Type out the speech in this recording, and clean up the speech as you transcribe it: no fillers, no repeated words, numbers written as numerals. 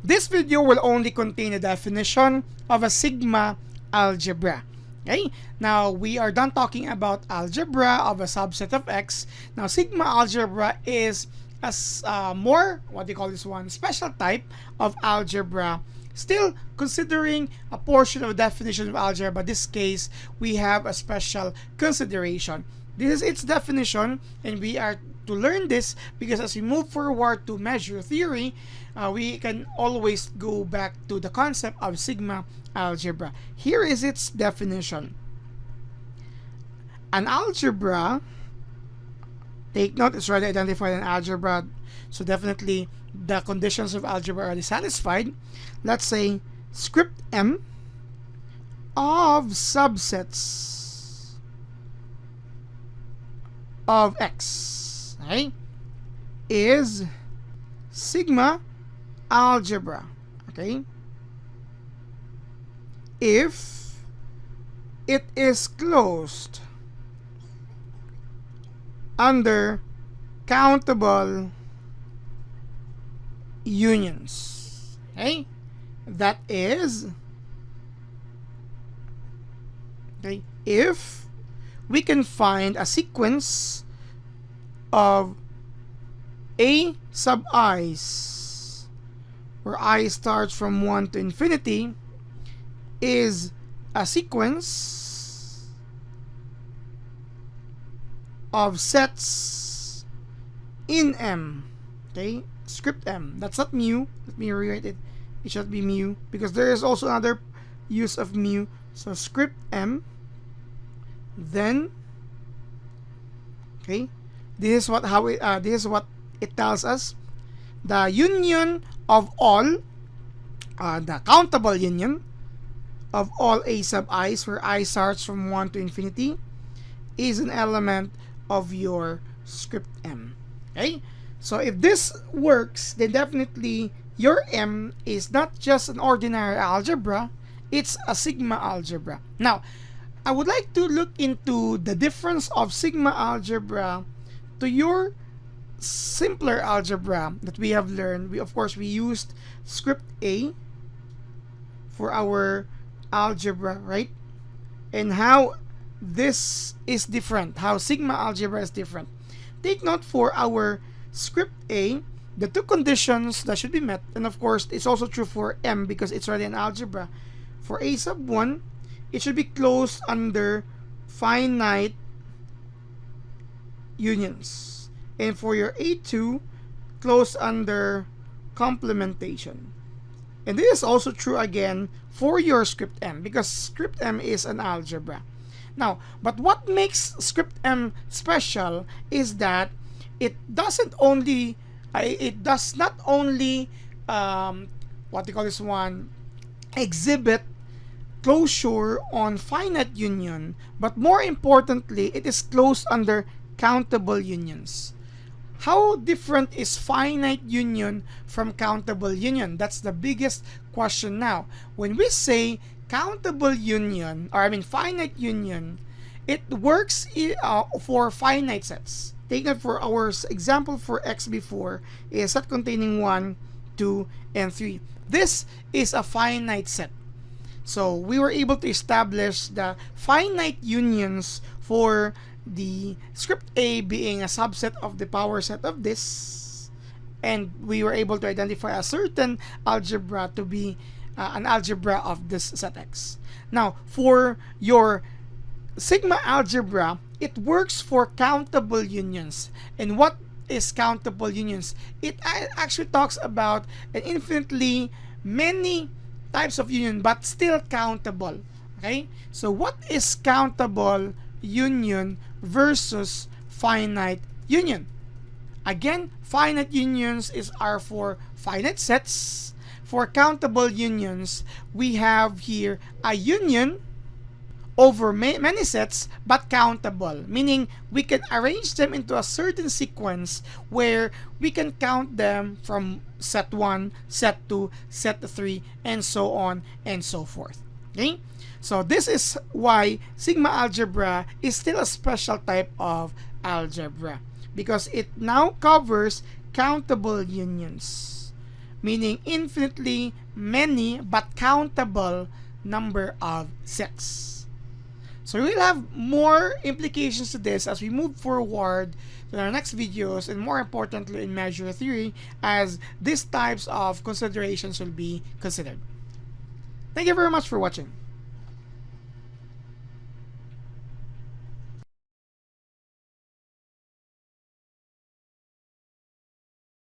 this video will only contain a definition of a sigma algebra. Okay, now we are done talking about algebra of a subset of X. Now sigma algebra is a more, what do you call this one, special type of algebra, still considering a portion of definition of algebra, but in this case we have a special consideration. This is its definition, and we are to learn this because as we move forward to measure theory, we can always go back to the concept of sigma algebra. Here is its definition. An algebra, take note, it's already identified an algebra, so definitely the conditions of algebra are already satisfied. Let's say script M of subsets of X, okay, is sigma algebra, okay, if it is closed under countable unions. Okay, that is, okay, if we can find a sequence of a sub i's where I starts from 1 to infinity is a sequence of sets in M. Okay, script M. That's not mu. Let me rewrite it. It should be mu because there is also another use of mu. So script M. Then, okay, this is what it tells us. The union of all, the countable union of all a sub i's where I starts from 1 to infinity is an element of your script M. Okay, so if this works, then definitely your M is not just an ordinary algebra, it's a sigma algebra. Now, I would like to look into the difference of sigma algebra to your simpler algebra that we have learned. Of course, we used script A for our algebra, right? And how this is different, how sigma algebra is different. Take note for our script A, the two conditions that should be met, and of course it's also true for M because it's already an algebra. For A sub 1, it should be closed under finite unions, and for your A2, closed under complementation. And this is also true again for your script M because script M is an algebra. Now, but what makes script M special is that it doesn't only, it does not only, what do you call this one, exhibit closure on finite union, but more importantly, it is closed under countable unions. How different is finite union from countable union? That's the biggest question now. When we say countable union, or I mean finite union, it works for finite sets. Take it for our example for X before is set containing 1, 2, and 3. This is a finite set. So we were able to establish the finite unions for the script A being a subset of the power set of this, and we were able to identify a certain algebra to be an algebra of this set X. Now, for your sigma algebra, it works for countable unions. And what is countable unions? It actually talks about an infinitely many types of union, but still countable. Okay, so what is countable union versus finite union? Again, finite unions are for finite sets. For countable unions, we have here a union over many sets but countable, meaning we can arrange them into a certain sequence where we can count them from set 1, set 2, set 3, and so on and so forth. Okay? So this is why sigma algebra is still a special type of algebra, because it now covers countable unions. meaning infinitely many but countable number of sets. So we'll have more implications to this as we move forward to our next videos, and more importantly in measure theory, as these types of considerations will be considered. Thank you very much for watching.